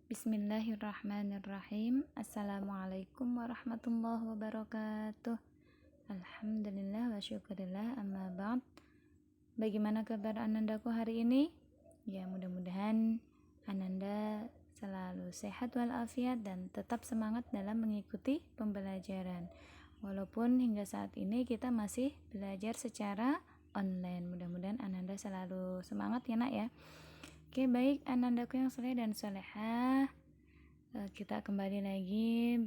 Bismillahirrahmanirrahim. Assalamualaikum warahmatullahi wabarakatuh. Alhamdulillah wa syukurillah, amma ba'd. Bagaimana kabar Anandaku hari ini? Ya, mudah-mudahan Ananda selalu sehat walafiat dan tetap semangat dalam mengikuti pembelajaran. Walaupun hingga saat ini kita masih belajar secara online. Mudah-mudahan Ananda selalu semangat ya nak ya. Oke, baik Anandaku yang soleh dan solehah, kita kembali lagi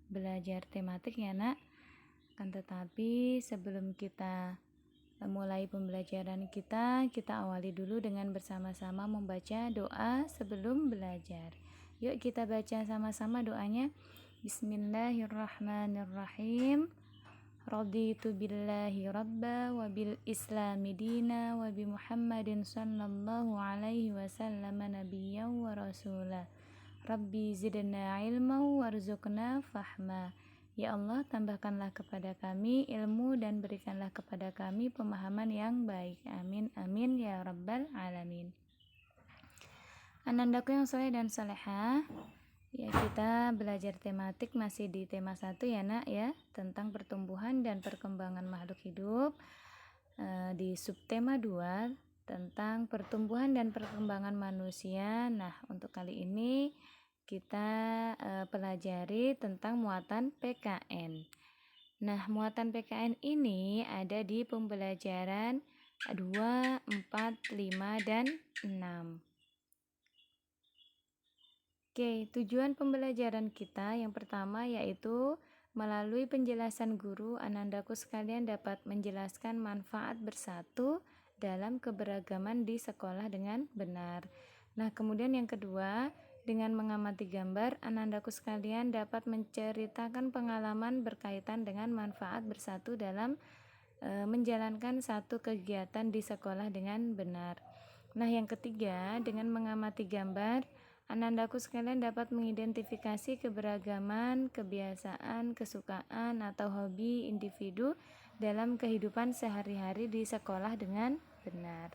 belajar tematik ya nak. Kan tetapi sebelum kita mulai pembelajaran kita awali dulu dengan bersama-sama membaca doa sebelum belajar. Yuk kita baca sama-sama doanya. Bismillahirrahmanirrahim. Raditu billahi rabba wa bil islami dina wa bi Muhammadin sallallahu alaihi wasallam nabiyyan wa rasula. Rabbi zidna ilma warzuqna fahma. Ya Allah, tambahkanlah kepada kami ilmu dan berikanlah kepada kami pemahaman yang baik. Amin amin ya rabbal alamin. Anandaku yang soleh dan solehah, ya, kita belajar tematik masih di tema 1 ya nak ya, tentang pertumbuhan dan perkembangan makhluk hidup. Di subtema 2 tentang pertumbuhan dan perkembangan manusia. Nah, untuk kali ini kita pelajari tentang muatan PKN. Nah, muatan PKN ini ada di pembelajaran 2, 4, 5, dan 6. Oke, tujuan pembelajaran kita yang pertama yaitu melalui penjelasan guru, Anandaku sekalian dapat menjelaskan manfaat bersatu dalam keberagaman di sekolah dengan benar. Nah, kemudian yang kedua, dengan mengamati gambar, Anandaku sekalian dapat menceritakan pengalaman berkaitan dengan manfaat bersatu dalam menjalankan satu kegiatan di sekolah dengan benar. Nah, yang ketiga, dengan mengamati gambar, Anandaku sekalian dapat mengidentifikasi keberagaman, kebiasaan, kesukaan, atau hobi individu dalam kehidupan sehari-hari di sekolah dengan benar.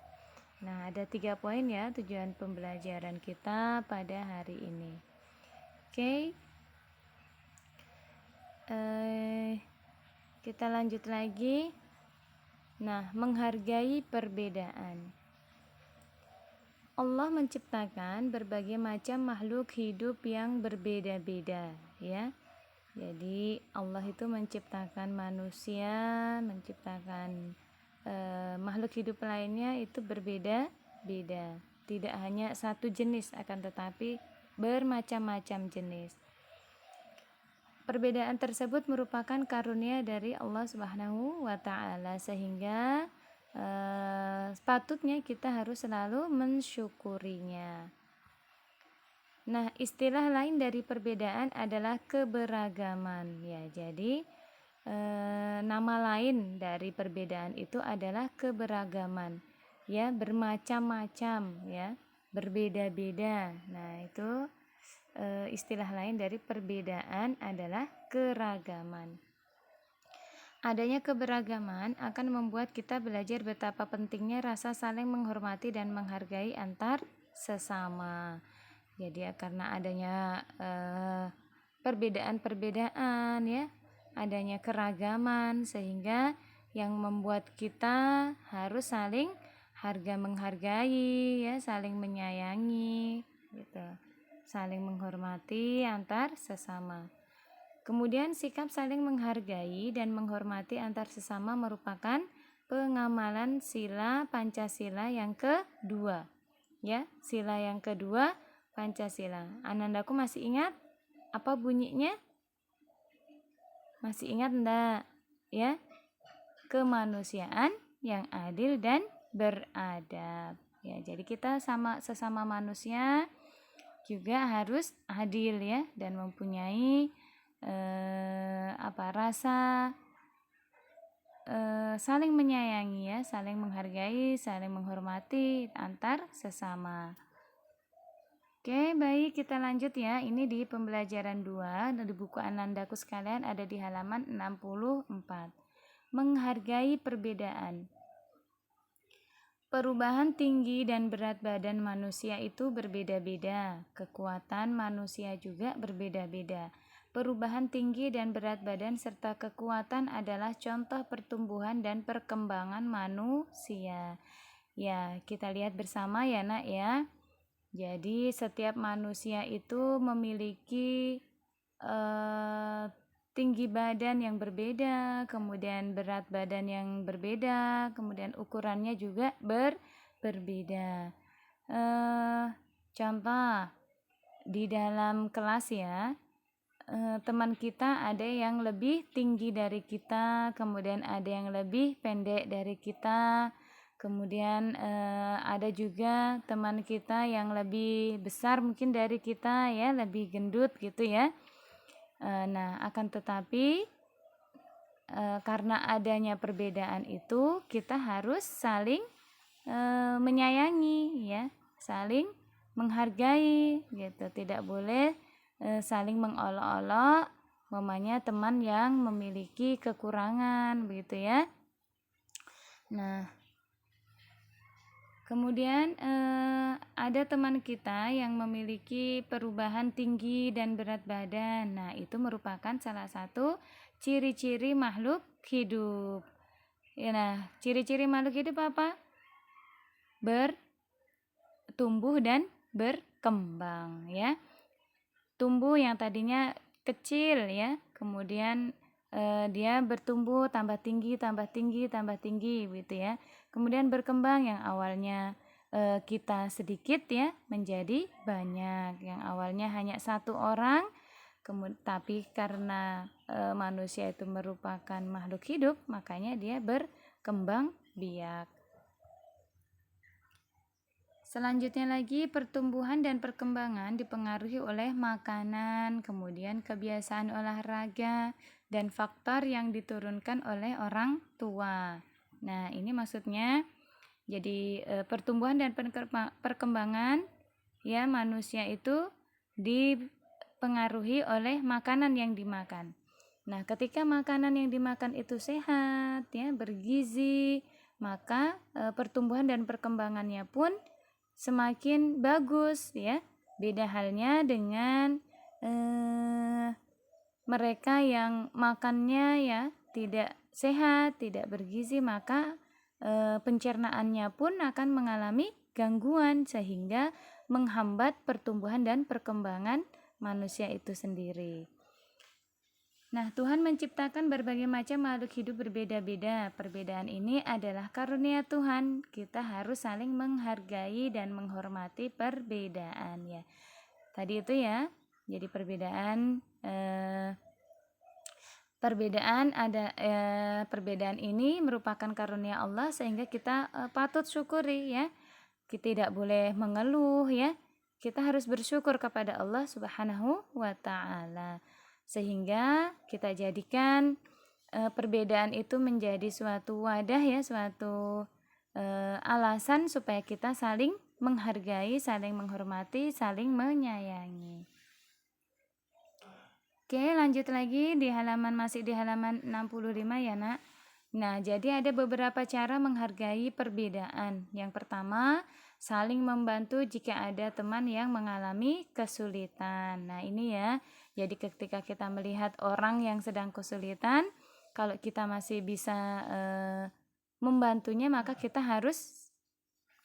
Nah, ada 3 poin ya tujuan pembelajaran kita pada hari ini. Oke. Kita lanjut lagi. Nah, menghargai perbedaan. Allah menciptakan berbagai macam makhluk hidup yang berbeda-beda ya. Jadi Allah itu menciptakan manusia, menciptakan makhluk hidup lainnya itu berbeda-beda. Tidak hanya satu jenis, akan tetapi bermacam-macam jenis. Perbedaan tersebut merupakan karunia dari Allah Subhanahu wa taala, sehingga sepatutnya kita harus selalu mensyukurinya. Nah, istilah lain dari perbedaan adalah keberagaman ya. Jadi nama lain dari perbedaan itu adalah keberagaman ya, bermacam-macam ya, berbeda-beda. Nah, itu istilah lain dari perbedaan adalah keragaman. Adanya keberagaman akan membuat kita belajar betapa pentingnya rasa saling menghormati dan menghargai antar sesama. Jadi karena adanya perbedaan-perbedaan ya, adanya keragaman, sehingga yang membuat kita harus saling menghargai ya, saling menyayangi gitu. Saling menghormati antar sesama. Kemudian sikap saling menghargai dan menghormati antar sesama merupakan pengamalan sila Pancasila yang kedua. Ya, sila yang kedua Pancasila. Anandaku masih ingat apa bunyinya? Masih ingat enggak? Ya. Kemanusiaan yang adil dan beradab. Ya, jadi kita sesama manusia juga harus adil ya, dan mempunyai rasa saling menyayangi ya, saling menghargai, saling menghormati antar sesama. Oke, baik, kita lanjut ya. Ini di pembelajaran 2 di buku Anandaku sekalian, ada di halaman 64. Menghargai perbedaan. Perubahan tinggi dan berat badan manusia itu berbeda-beda. Kekuatan manusia juga berbeda-beda. Perubahan tinggi dan berat badan serta kekuatan adalah contoh pertumbuhan dan perkembangan manusia. Ya, kita lihat bersama ya, Nak ya. Jadi, setiap manusia itu memiliki tinggi badan yang berbeda, kemudian berat badan yang berbeda, kemudian ukurannya juga berbeda. Contoh di dalam kelas ya, teman kita ada yang lebih tinggi dari kita, kemudian ada yang lebih pendek dari kita, kemudian ada juga teman kita yang lebih besar mungkin dari kita ya, lebih gendut gitu ya. Nah, akan tetapi karena adanya perbedaan itu kita harus saling menyayangi ya, saling menghargai gitu. Tidak boleh saling mengolok-olok mamanya teman yang memiliki kekurangan begitu ya. Nah, kemudian ada teman kita yang memiliki perubahan tinggi dan berat badan. Nah, itu merupakan salah satu ciri-ciri makhluk hidup. Ya, nah, ciri-ciri makhluk hidup apa? Bertumbuh dan berkembang ya. Tumbuh yang tadinya kecil ya, kemudian dia bertumbuh tambah tinggi gitu ya. Kemudian berkembang yang awalnya kita sedikit ya menjadi banyak, yang awalnya hanya satu orang, tapi karena manusia itu merupakan makhluk hidup, makanya dia berkembang biak. Selanjutnya lagi, pertumbuhan dan perkembangan dipengaruhi oleh makanan, kemudian kebiasaan olahraga, dan faktor yang diturunkan oleh orang tua. Nah, ini maksudnya jadi pertumbuhan dan perkembangan ya manusia itu dipengaruhi oleh makanan yang dimakan. Nah, ketika makanan yang dimakan itu sehat ya, bergizi, maka pertumbuhan dan perkembangannya pun semakin bagus ya. Beda halnya dengan mereka yang makannya ya tidak sehat, tidak bergizi, maka pencernaannya pun akan mengalami gangguan sehingga menghambat pertumbuhan dan perkembangan manusia itu sendiri. Nah, Tuhan menciptakan berbagai macam makhluk hidup berbeda-beda. Perbedaan ini adalah karunia Tuhan. Kita harus saling menghargai dan menghormati perbedaan ya. Tadi itu ya. Jadi perbedaan ini merupakan karunia Allah sehingga kita patut syukuri ya. Kita tidak boleh mengeluh ya. Kita harus bersyukur kepada Allah Subhanahu wa taala. Sehingga kita jadikan perbedaan itu menjadi suatu wadah ya, suatu alasan supaya kita saling menghargai, saling menghormati, saling menyayangi. Oke, lanjut lagi masih di halaman 65 ya, Nak. Nah, jadi ada beberapa cara menghargai perbedaan. Yang pertama, saling membantu jika ada teman yang mengalami kesulitan. Nah, ini ya. Jadi ketika kita melihat orang yang sedang kesulitan, kalau kita masih bisa membantunya, maka kita harus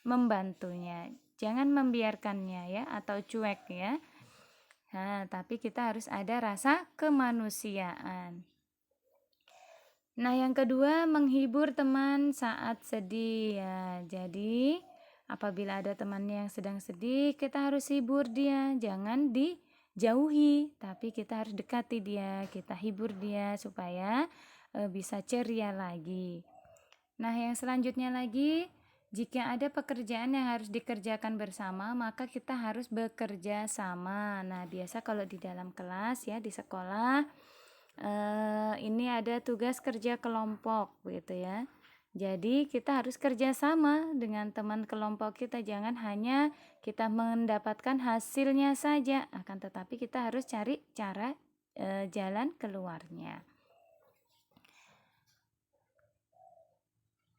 membantunya. Jangan membiarkannya ya atau cuek ya. Nah, tapi kita harus ada rasa kemanusiaan. Nah, yang kedua, menghibur teman saat sedih ya. Jadi, apabila ada temannya yang sedang sedih, kita harus hibur dia, jangan dijauhi, tapi kita harus dekati dia, kita hibur dia supaya bisa ceria lagi. Nah, yang selanjutnya lagi, jika ada pekerjaan yang harus dikerjakan bersama, maka kita harus bekerja sama. Nah, biasa kalau di dalam kelas ya, di sekolah, ini ada tugas kerja kelompok gitu ya. Jadi kita harus kerja sama dengan teman kelompok kita. Jangan hanya kita mendapatkan hasilnya saja, akan tetapi kita harus cari cara jalan keluarnya.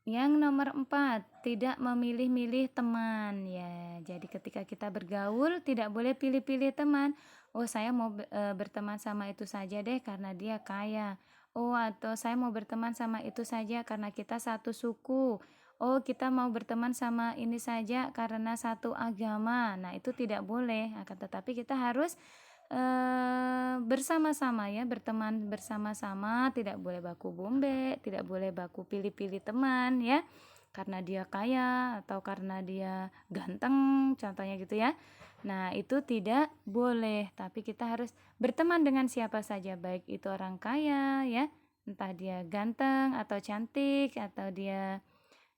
Yang nomor 4, tidak memilih-milih teman ya. Jadi ketika kita bergaul tidak boleh pilih-pilih teman. Oh, saya mau berteman sama itu saja deh karena dia kaya. Oh, atau saya mau berteman sama itu saja karena kita satu suku. Oh, kita mau berteman sama ini saja karena satu agama. Nah, itu tidak boleh. Akan tetapi kita harus bersama-sama ya, berteman bersama-sama, tidak boleh baku bombe, tidak boleh baku pilih-pilih teman ya, karena dia kaya atau karena dia ganteng, contohnya gitu ya. Nah, itu tidak boleh, tapi kita harus berteman dengan siapa saja, baik itu orang kaya ya, entah dia ganteng atau cantik atau dia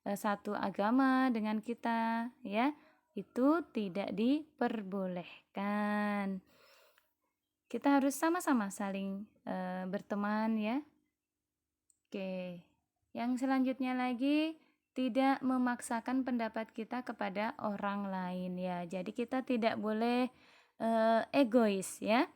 satu agama dengan kita ya, itu tidak diperbolehkan. Kita harus sama-sama saling berteman ya. Oke. Yang selanjutnya lagi, tidak memaksakan pendapat kita kepada orang lain ya. Jadi kita tidak boleh egois ya.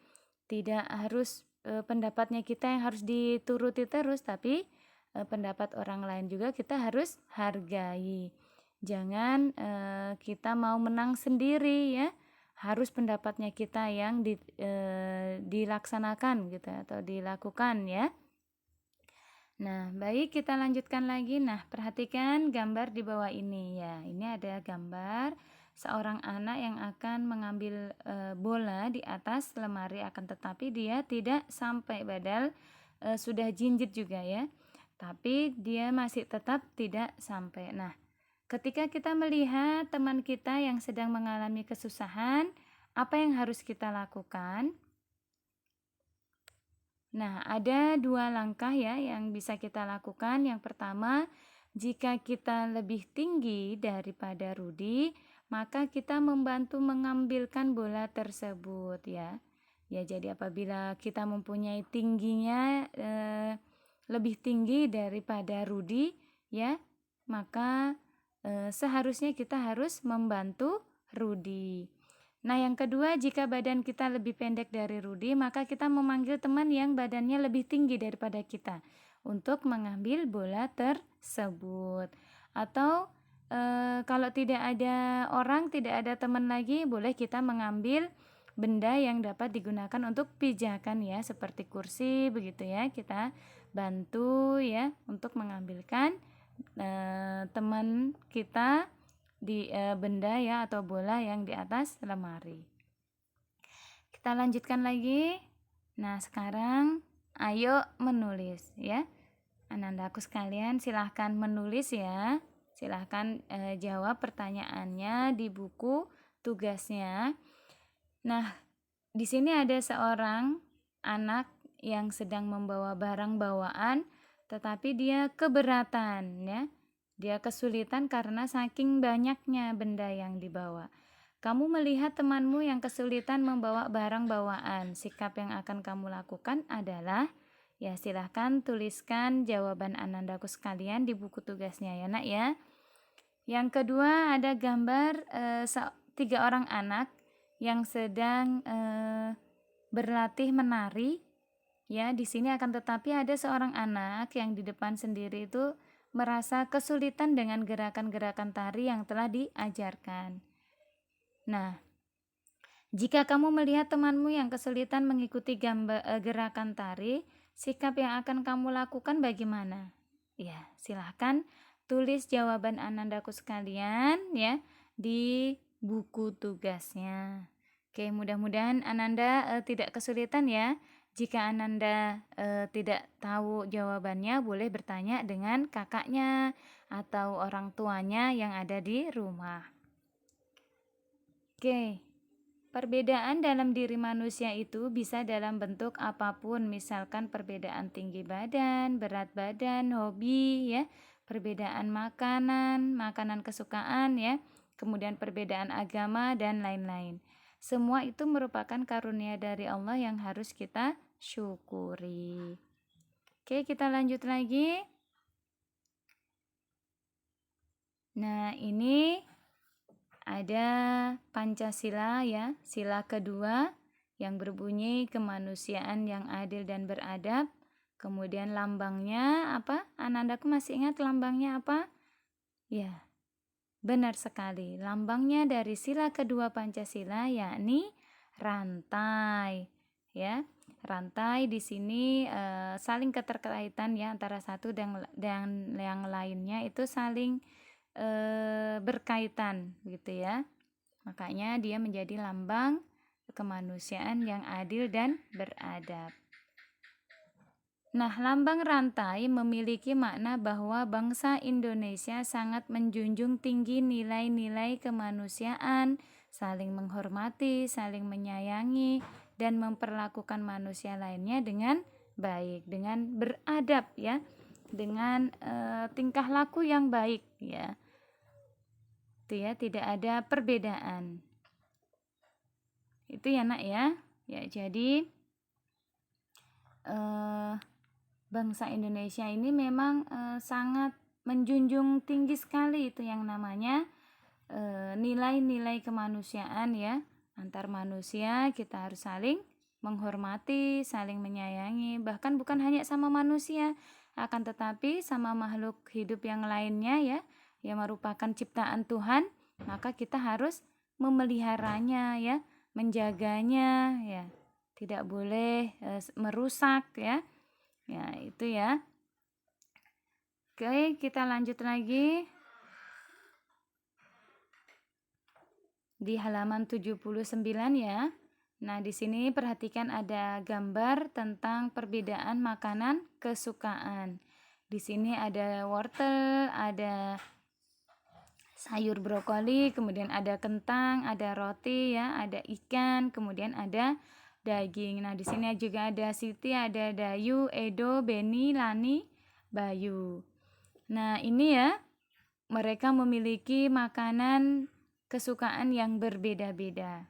Tidak harus pendapatnya kita yang harus dituruti terus, tapi pendapat orang lain juga kita harus hargai. Jangan kita mau menang sendiri ya. Harus pendapatnya kita yang dilaksanakan gitu atau dilakukan ya. Nah, baik, kita lanjutkan lagi. Nah, perhatikan gambar di bawah ini ya. Ini ada gambar seorang anak yang akan mengambil bola di atas lemari, akan tetapi dia tidak sampai, padahal sudah jinjit juga ya. Tapi dia masih tetap tidak sampai. Nah, ketika kita melihat teman kita yang sedang mengalami kesusahan, apa yang harus kita lakukan? Nah, ada 2 langkah ya yang bisa kita lakukan. Yang pertama, jika kita lebih tinggi daripada Rudi, maka kita membantu mengambilkan bola tersebut ya. Ya, jadi apabila kita mempunyai tingginya lebih tinggi daripada Rudi ya, maka seharusnya kita harus membantu Rudi. Nah, yang kedua, jika badan kita lebih pendek dari Rudi, maka kita memanggil teman yang badannya lebih tinggi daripada kita untuk mengambil bola tersebut. Atau kalau tidak ada orang, tidak ada teman lagi, boleh kita mengambil benda yang dapat digunakan untuk pijakan ya, seperti kursi begitu ya. Kita bantu ya untuk mengambilkan teman kita di benda ya atau bola yang di atas lemari. Kita lanjutkan lagi. Nah, sekarang ayo menulis ya. Anandaku sekalian, silahkan menulis ya. Silahkan jawab pertanyaannya di buku tugasnya. Nah, di sini ada seorang anak yang sedang membawa barang bawaan, tetapi dia keberatan ya. Dia kesulitan karena saking banyaknya benda yang dibawa. Kamu melihat temanmu yang kesulitan membawa barang bawaan. Sikap yang akan kamu lakukan adalah, ya silahkan tuliskan jawaban Anandaku sekalian di buku tugasnya ya nak ya. Yang kedua ada gambar 3 orang anak yang sedang berlatih menari. Ya, di sini akan tetapi ada seorang anak yang di depan sendiri itu merasa kesulitan dengan gerakan-gerakan tari yang telah diajarkan. Nah, jika kamu melihat temanmu yang kesulitan mengikuti gerakan tari, sikap yang akan kamu lakukan bagaimana? Ya, silahkan tulis jawaban Anandaku sekalian ya di buku tugasnya. Oke, mudah-mudahan Ananda tidak kesulitan ya. Jika Ananda tidak tahu jawabannya, boleh bertanya dengan kakaknya atau orang tuanya yang ada di rumah. Oke, perbedaan dalam diri manusia itu bisa dalam bentuk apapun, misalkan perbedaan tinggi badan, berat badan, hobi ya, perbedaan makanan, makanan kesukaan ya, kemudian perbedaan agama dan lain-lain. Semua itu merupakan karunia dari Allah yang harus kita syukuri. Oke, kita lanjut lagi. Nah, ini ada Pancasila ya, sila kedua yang berbunyi kemanusiaan yang adil dan beradab. Kemudian lambangnya apa? Anandaku masih ingat lambangnya apa? Ya, benar sekali. Lambangnya dari sila kedua Pancasila yakni rantai. Ya, rantai di sini saling keterkaitan ya antara satu dan yang lainnya itu saling berkaitan gitu ya. Makanya dia menjadi lambang kemanusiaan yang adil dan beradab. Nah, lambang rantai memiliki makna bahwa bangsa Indonesia sangat menjunjung tinggi nilai-nilai kemanusiaan, saling menghormati, saling menyayangi, dan memperlakukan manusia lainnya dengan baik, dengan beradab ya, dengan tingkah laku yang baik ya. Itu ya, tidak ada perbedaan. Itu ya nak ya. Ya, jadi bangsa Indonesia ini memang sangat menjunjung tinggi sekali itu yang namanya nilai-nilai kemanusiaan ya. Antar manusia kita harus saling menghormati, saling menyayangi, bahkan bukan hanya sama manusia, akan tetapi sama makhluk hidup yang lainnya ya, yang merupakan ciptaan Tuhan, maka kita harus memeliharanya ya, menjaganya ya. Tidak boleh merusak ya. Ya, itu ya. Oke, kita lanjut lagi. Di halaman 79 ya. Nah, di sini perhatikan ada gambar tentang perbedaan makanan kesukaan. Di sini ada wortel, ada sayur brokoli, kemudian ada kentang, ada roti ya, ada ikan, kemudian ada daging. Nah, di sini juga ada Siti, ada Dayu, Edo, Beni, Lani, Bayu. Nah, ini ya, mereka memiliki makanan kesukaan yang berbeda-beda.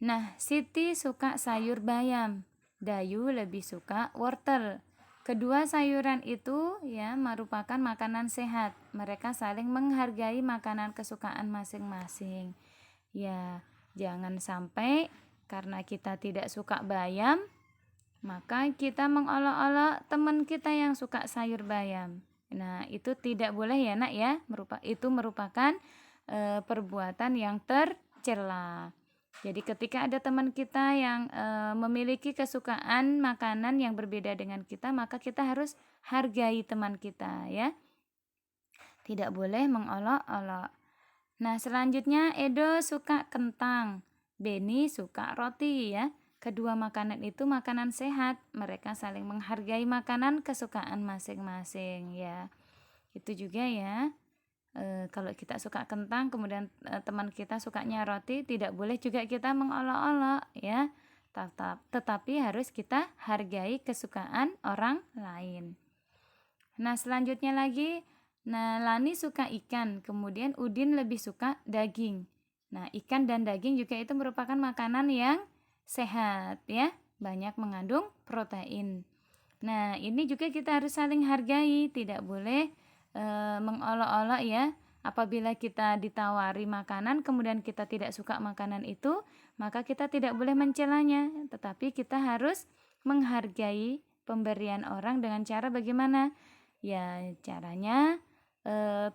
Nah, Siti suka sayur bayam, Dayu lebih suka wortel. Kedua sayuran itu ya merupakan makanan sehat. Mereka saling menghargai makanan kesukaan masing-masing. Ya, jangan sampai karena kita tidak suka bayam, maka kita mengolok-olok teman kita yang suka sayur bayam. Nah, itu tidak boleh ya nak ya. Itu merupakan perbuatan yang tercela. Jadi ketika ada teman kita yang memiliki kesukaan makanan yang berbeda dengan kita, maka kita harus hargai teman kita ya. Tidak boleh mengolok-olok. Nah, selanjutnya Edo suka kentang, Beni suka roti ya. Kedua makanan itu makanan sehat. Mereka saling menghargai makanan kesukaan masing-masing ya. Itu juga ya. Kalau kita suka kentang kemudian teman kita sukanya roti, tidak boleh juga kita mengolok-olok ya. Tetapi harus kita hargai kesukaan orang lain. Nah, selanjutnya lagi, Lani suka ikan, kemudian Udin lebih suka daging. Nah, ikan dan daging juga itu merupakan makanan yang sehat ya, banyak mengandung protein. Nah, ini juga kita harus saling hargai, tidak boleh mengolok-olok ya. Apabila kita ditawari makanan kemudian kita tidak suka makanan itu, maka kita tidak boleh mencelanya, tetapi kita harus menghargai pemberian orang dengan cara bagaimana? Ya, caranya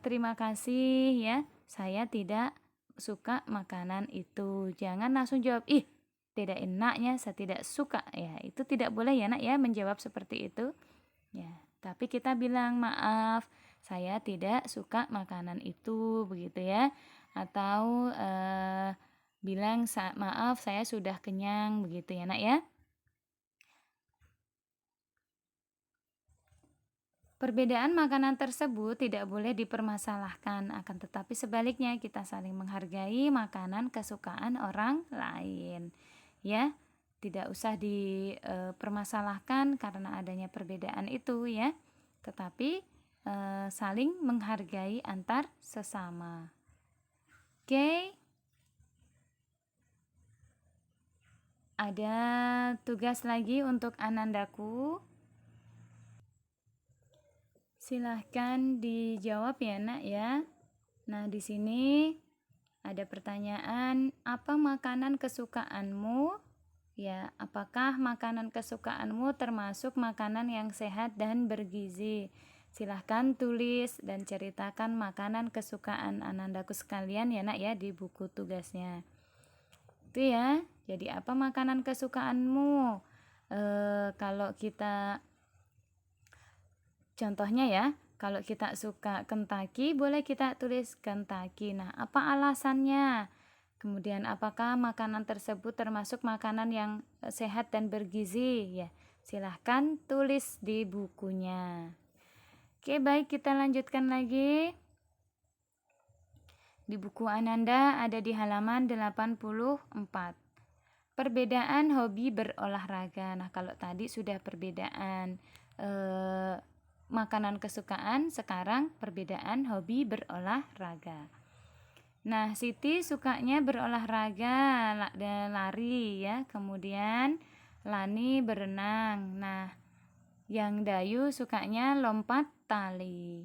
terima kasih ya, saya tidak suka makanan itu. Jangan langsung jawab, ih tidak enaknya, saya tidak suka ya. Itu tidak boleh ya nak ya menjawab seperti itu ya. Tapi kita bilang maaf, saya tidak suka makanan itu begitu ya. Atau bilang maaf saya sudah kenyang begitu ya nak ya. Perbedaan makanan tersebut tidak boleh dipermasalahkan, akan tetapi sebaliknya kita saling menghargai makanan kesukaan orang lain. Ya, tidak usah dipermasalahkan karena adanya perbedaan itu ya, tetapi saling menghargai antar sesama. Oke. Ada tugas lagi untuk Anandaku. Silahkan dijawab ya nak ya. Nah, di sini ada pertanyaan, apa makanan kesukaanmu? Ya, apakah makanan kesukaanmu termasuk makanan yang sehat dan bergizi? Silahkan tulis dan ceritakan makanan kesukaan anandaku sekalian ya nak ya di buku tugasnya. Itu ya. Jadi apa makanan kesukaanmu? Kalau kita contohnya ya, kalau kita suka Kentucky, boleh kita tulis Kentucky. Nah, apa alasannya? Kemudian apakah makanan tersebut termasuk makanan yang sehat dan bergizi? Ya, silahkan tulis di bukunya. Oke, baik, kita lanjutkan lagi. Di buku Ananda ada di halaman 84. Perbedaan hobi berolahraga. Nah, kalau tadi sudah perbedaan makanan kesukaan, sekarang perbedaan hobi berolahraga. Nah, Siti sukanya berolahraga, lari ya. Kemudian Lani berenang. Nah, yang Dayu sukanya lompat tali.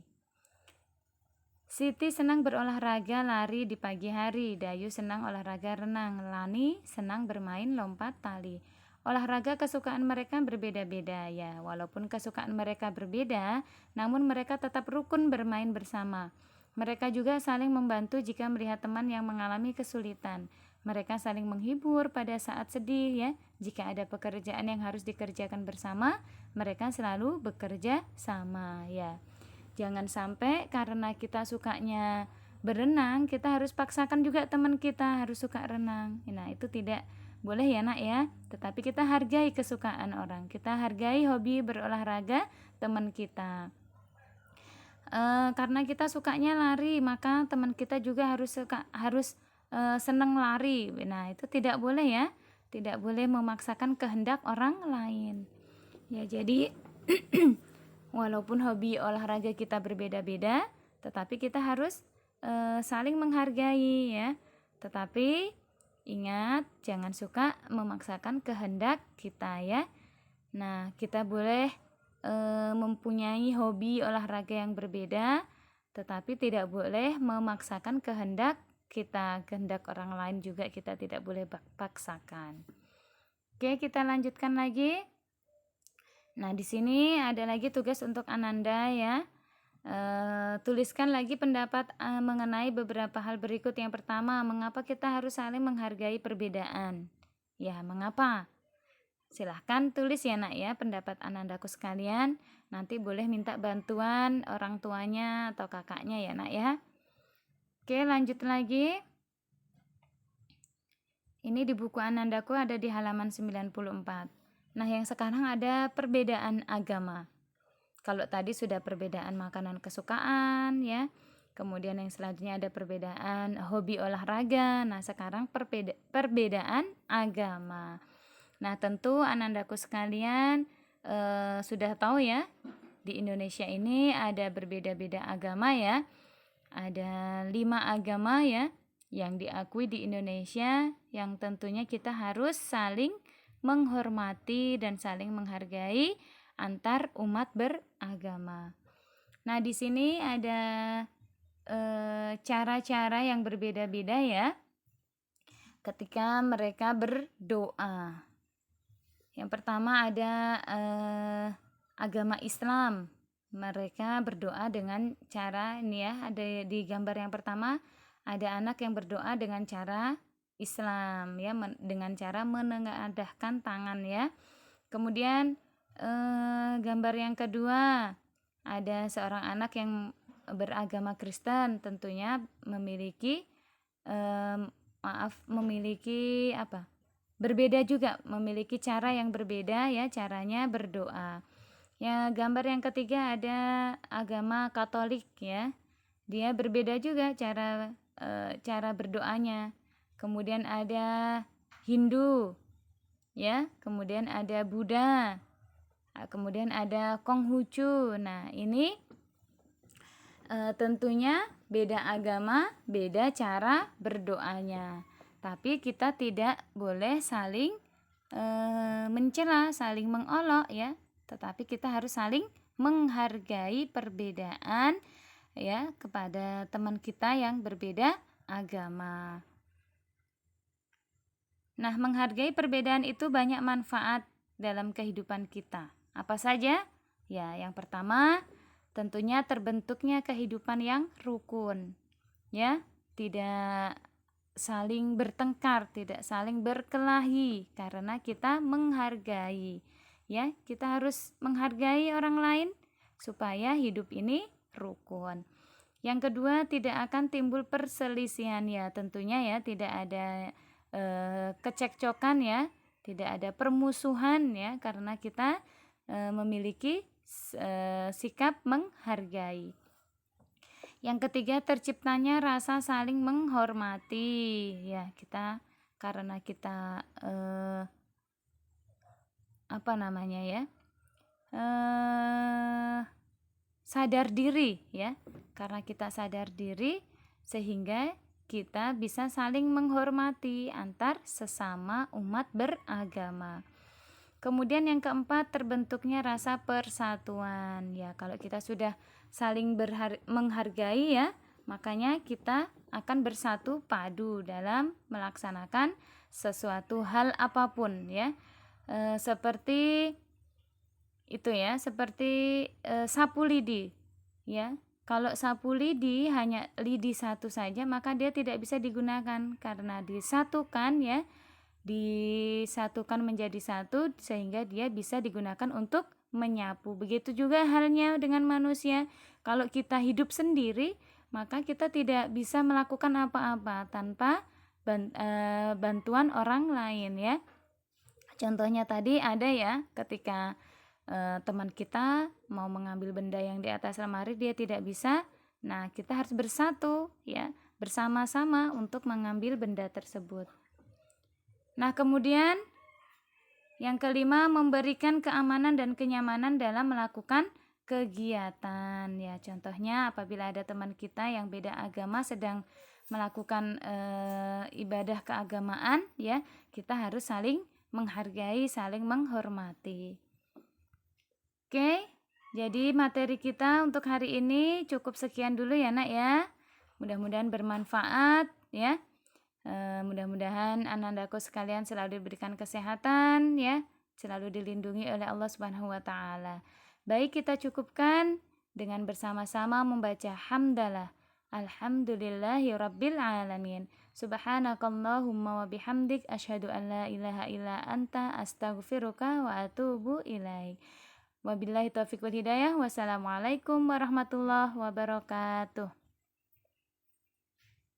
Siti senang berolahraga lari di pagi hari. Dayu senang olahraga renang. Lani senang bermain lompat tali. Olahraga kesukaan mereka berbeda-beda ya. Walaupun kesukaan mereka berbeda, namun mereka tetap rukun bermain bersama. Mereka juga saling membantu jika melihat teman yang mengalami kesulitan. Mereka saling menghibur pada saat sedih ya. Jika ada pekerjaan yang harus dikerjakan bersama, mereka selalu bekerja sama ya. Jangan sampai karena kita sukanya berenang, kita harus paksakan juga teman kita harus suka renang. Nah, itu tidak boleh ya nak ya. Tetapi kita hargai kesukaan orang. Kita hargai hobi berolahraga teman kita. Karena kita sukanya lari, maka teman kita juga harus senang lari. Nah, itu tidak boleh ya. Tidak boleh memaksakan kehendak orang lain. Ya, jadi walaupun hobi olahraga kita berbeda-beda, tetapi kita harus saling menghargai ya. Tetapi ingat, jangan suka memaksakan kehendak kita ya. Nah, kita boleh mempunyai hobi olahraga yang berbeda, tetapi tidak boleh memaksakan kehendak kita, kehendak orang lain juga kita tidak boleh paksakan. Oke, kita lanjutkan lagi. Nah, di sini ada lagi tugas untuk Ananda ya. Tuliskan lagi pendapat mengenai beberapa hal berikut. Yang pertama, mengapa kita harus saling menghargai perbedaan? Ya, mengapa? Silahkan tulis ya nak ya pendapat anandaku sekalian. Nanti boleh minta bantuan orang tuanya atau kakaknya ya nak ya. Oke, lanjut lagi. Ini di buku anandaku ada di halaman 94. Nah, yang sekarang ada perbedaan agama. Kalau tadi sudah perbedaan makanan kesukaan ya. Kemudian yang selanjutnya ada perbedaan hobi olahraga. Nah, sekarang perbedaan agama. Nah, tentu anandaku sekalian sudah tahu ya, di Indonesia ini ada berbeda-beda agama ya. Ada 5 agama ya yang diakui di Indonesia, yang tentunya kita harus saling menghormati dan saling menghargai antar umat beragama. Nah, di sini ada cara-cara yang berbeda-beda ya ketika mereka berdoa. Yang pertama ada agama Islam. Mereka berdoa dengan cara ini ya, ada di gambar yang pertama ada anak yang berdoa dengan cara Islam ya, dengan cara menengadahkan tangan ya. Kemudian gambar yang kedua ada seorang anak yang beragama Kristen, tentunya memiliki berbeda juga, memiliki cara yang berbeda ya caranya berdoa. Ya, gambar yang ketiga ada agama Katolik ya. Dia berbeda juga cara berdoanya. Kemudian ada Hindu ya, kemudian ada Buddha. Kemudian ada Konghucu. Nah, ini tentunya beda agama, beda cara berdoanya. Tapi kita tidak boleh saling mencela, saling mengolok ya. Tetapi kita harus saling menghargai perbedaan ya kepada teman kita yang berbeda agama. Nah, menghargai perbedaan itu banyak manfaat dalam kehidupan kita. Apa saja? Ya, yang pertama, tentunya terbentuknya kehidupan yang rukun, ya, tidak saling bertengkar, tidak saling berkelahi, karena kita menghargai, ya, kita harus menghargai orang lain supaya hidup ini rukun. Yang kedua, tidak akan timbul perselisihan, ya, tentunya ya tidak ada kecekcokan, ya, tidak ada permusuhan, ya, karena kita memiliki sikap menghargai. Yang ketiga, terciptanya rasa saling menghormati, ya, karena kita apa namanya ya, sadar diri, ya, karena kita sadar diri sehingga kita bisa saling menghormati antar sesama umat beragama. Kemudian yang keempat, terbentuknya rasa persatuan, ya, kalau kita sudah saling menghargai, ya, makanya kita akan bersatu padu dalam melaksanakan sesuatu hal apapun, ya, seperti itu, ya, seperti sapu lidi, ya. Kalau sapu lidi hanya lidi satu saja, maka dia tidak bisa digunakan karena disatukan, ya, disatukan menjadi satu sehingga dia bisa digunakan untuk menyapu. Begitu juga halnya dengan manusia. Kalau kita hidup sendiri, maka kita tidak bisa melakukan apa-apa tanpa bantuan orang lain, ya. Contohnya tadi ada, ya, ketika teman kita mau mengambil benda yang di atas lemari, dia tidak bisa. Nah, kita harus bersatu, ya, bersama-sama untuk mengambil benda tersebut. Nah, kemudian yang kelima, memberikan keamanan dan kenyamanan dalam melakukan kegiatan, ya. Contohnya apabila ada teman kita yang beda agama sedang melakukan ibadah keagamaan, ya, kita harus saling menghargai, saling menghormati. Oke, jadi materi kita untuk hari ini cukup sekian dulu, ya, Nak, ya. Mudah-mudahan bermanfaat, ya. Mudah-mudahan anak-anakku sekalian selalu diberikan kesehatan, ya, selalu dilindungi oleh Allah Subhanahu wa taala. Baik, kita cukupkan dengan bersama-sama membaca hamdalah. Alhamdulillahirabbil alamin. Subhanakallahumma wa bihamdik asyhadu an la ilaha illa anta astaghfiruka wa atubu ilaik. Wabillahi taufiq wal hidayah. Wassalamualaikum warahmatullahi wabarakatuh.